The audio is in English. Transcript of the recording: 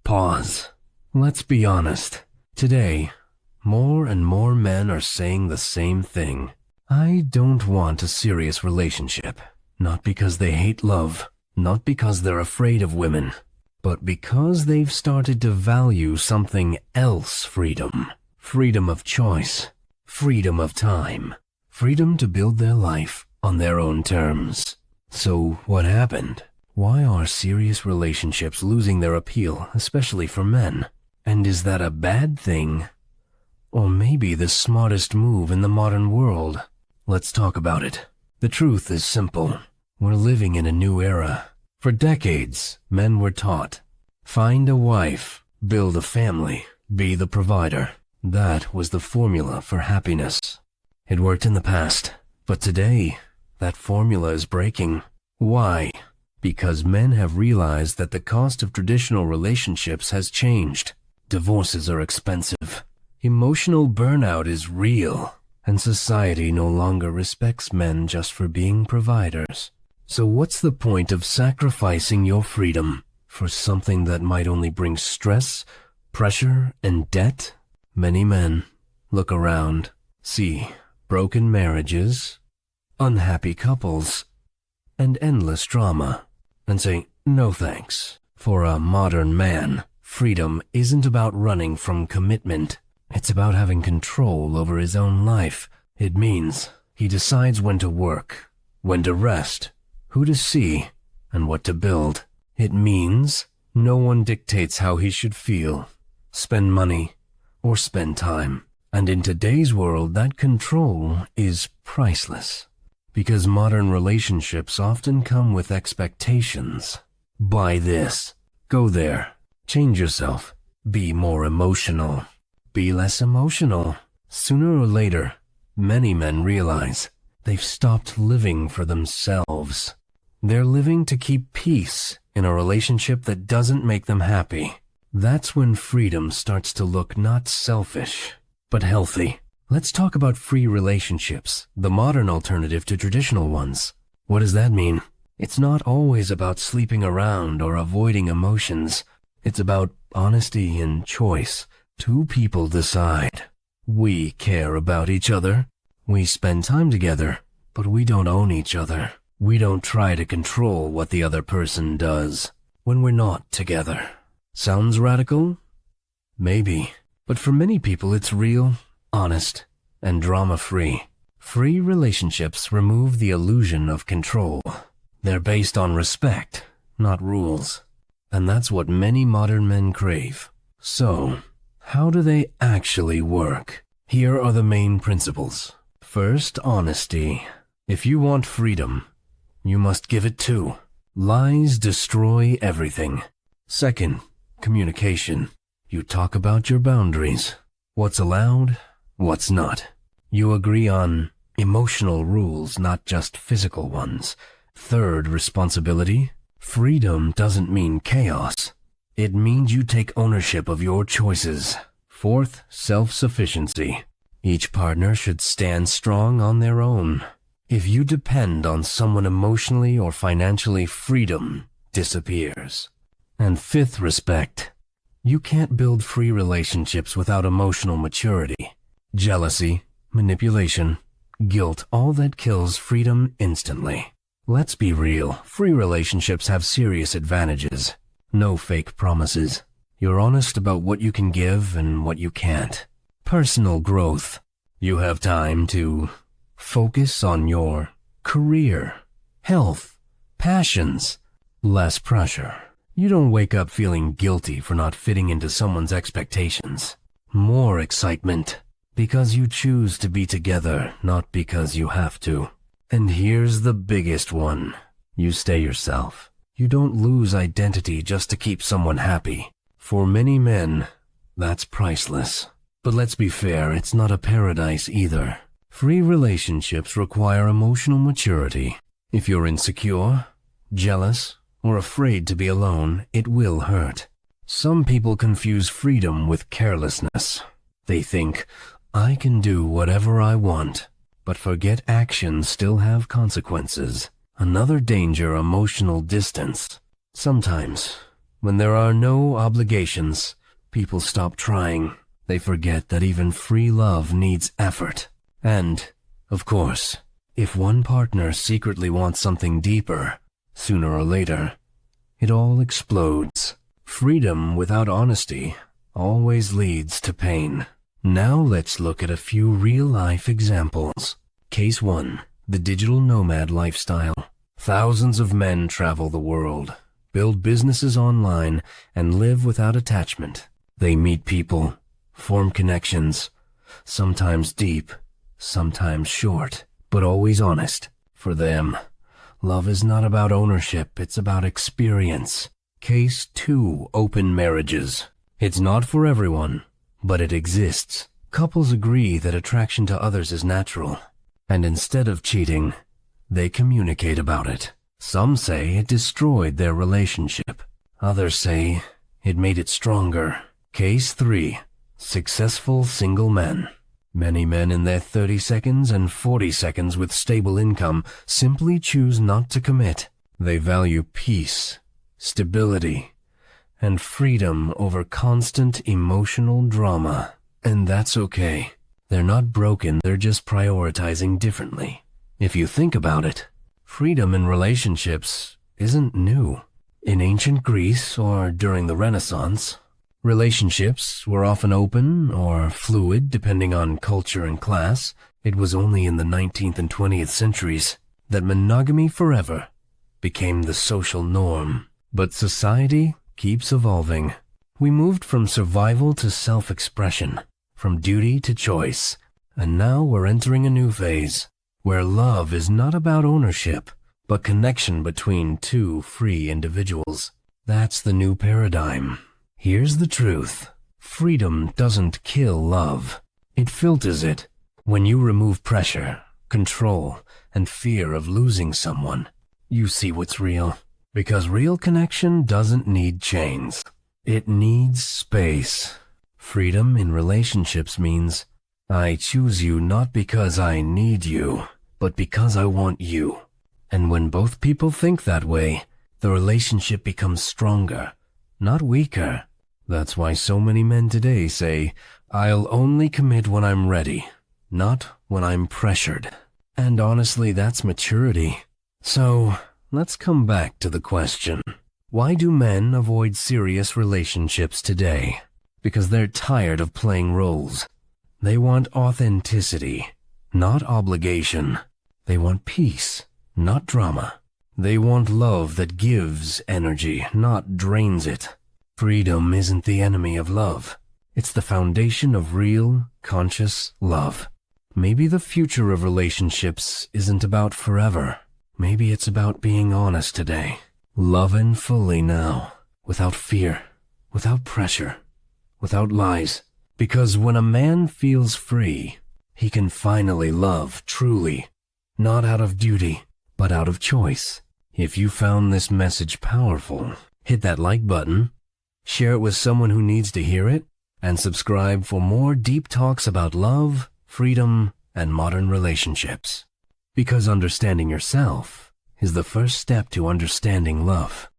Pause. Let's be honest. Today, more and more men are saying the same thing. I don't want a serious relationship. Not because they hate love, not because they're afraid of women, but because they've started to value something else. Freedom. Freedom of choice. Freedom of time. Freedom to build their life on their own terms. So what happened? Why are serious relationships losing their appeal, especially for men? And is that a bad thing? Or maybe the smartest move in the modern world? Let's talk about it. The truth is simple. We're living in a new era. For decades, men were taught, find a wife, build a family, be the provider. That was the formula for happiness. It worked in the past, but today, that formula is breaking. Why? Because men have realized that the cost of traditional relationships has changed. Divorces are expensive. Emotional burnout is real, and society no longer respects men just for being providers. So what's the point of sacrificing your freedom for something that might only bring stress, pressure, and debt? Many men look around, see broken marriages, unhappy couples, and endless drama, and say, no thanks. For a modern man, freedom isn't about running from commitment. It's about having control over his own life. It means he decides when to work, when to rest, who to see, and what to build. It means no one dictates how he should feel, spend money, or spend time. And in today's world, that control is priceless. Because modern relationships often come with expectations. Buy this, go there, change yourself, be more emotional, be less emotional. Sooner or later, many men realize they've stopped living for themselves. They're living to keep peace in a relationship that doesn't make them happy. That's when freedom starts to look not selfish, but healthy. Let's talk about free relationships, the modern alternative to traditional ones. What does that mean? It's not always about sleeping around or avoiding emotions. It's about honesty and choice. Two people decide. We care about each other. We spend time together, but we don't own each other. We don't try to control what the other person does when we're not together. Sounds radical? Maybe. But for many people it's real, honest, and drama-free. Free relationships remove the illusion of control. They're based on respect, not rules. And that's what many modern men crave. So, how do they actually work? Here are the main principles. First, honesty. If you want freedom, you must give it too. Lies destroy everything. Second, communication. You talk about your boundaries. What's allowed, what's not. You agree on emotional rules, not just physical ones. Third, responsibility. Freedom doesn't mean chaos. It means you take ownership of your choices. Fourth, self-sufficiency. Each partner should stand strong on their own. If you depend on someone emotionally or financially, freedom disappears. And fifth, respect. You can't build free relationships without emotional maturity. Jealousy, manipulation, guilt, all that kills freedom instantly. Let's be real, free relationships have serious advantages. No fake promises. You're honest about what you can give and what you can't. Personal growth. You have time to focus on your career, health, passions, less pressure. You don't wake up feeling guilty for not fitting into someone's expectations. More excitement, because you choose to be together, not because you have to. And here's the biggest one. You stay yourself. You don't lose identity just to keep someone happy. For many men, that's priceless. But let's be fair, it's not a paradise either. Free relationships require emotional maturity. If you're insecure, jealous, or afraid to be alone, it will hurt. Some people confuse freedom with carelessness. They think, I can do whatever I want, but forget actions still have consequences. Another danger, emotional distance. Sometimes, When there are no obligations, people stop trying. They forget that even free love needs effort. And, of course, if one partner secretly wants something deeper, sooner or later, it all explodes. Freedom without honesty always leads to pain. Now let's look at a few real-life examples. Case 1. The digital nomad lifestyle. Thousands of men travel the world, build businesses online, and live without attachment. They meet people, form connections, sometimes deep, sometimes short, but always honest. For them, love is not about ownership, it's about experience. Case 2. Open marriages. It's not for everyone, but it exists. Couples agree that attraction to others is natural, and instead of cheating, they communicate about it. Some say it destroyed their relationship. Others say it made it stronger. Case 3. Successful single men. Many men in their 30 and 40 with stable income simply choose not to commit. They value peace, stability, and freedom over constant emotional drama. And that's okay. They're not broken, they're just prioritizing differently. If you think about it, freedom in relationships isn't new. In ancient Greece or during the Renaissance, relationships were often open or fluid depending on culture and class. It was only in the 19th and 20th centuries that monogamy forever became the social norm. But society keeps evolving. We moved from survival to self-expression, from duty to choice, and now we're entering a new phase, where love is not about ownership, but connection between two free individuals. That's the new paradigm. Here's the truth. Freedom doesn't kill love. It filters it. When you remove pressure, control, and fear of losing someone, you see what's real. Because real connection doesn't need chains. It needs space. Freedom in relationships means I choose you not because I need you, but because I want you. And when both people think that way, the relationship becomes stronger, not weaker. That's why so many men today say, I'll only commit when I'm ready, not when I'm pressured. And honestly, that's maturity. So, let's come back to the question. Why do men avoid serious relationships today? Because they're tired of playing roles. They want authenticity, not obligation. They want peace, not drama. They want love that gives energy, not drains it. Freedom isn't the enemy of love. It's the foundation of real, conscious love. Maybe the future of relationships isn't about forever. Maybe it's about being honest today. Loving fully now, without fear, without pressure, without lies. Because when a man feels free, he can finally love truly. Not out of duty, but out of choice. If you found this message powerful, hit that like button, share it with someone who needs to hear it, and subscribe for more deep talks about love, freedom, and modern relationships. Because understanding yourself is the first step to understanding love.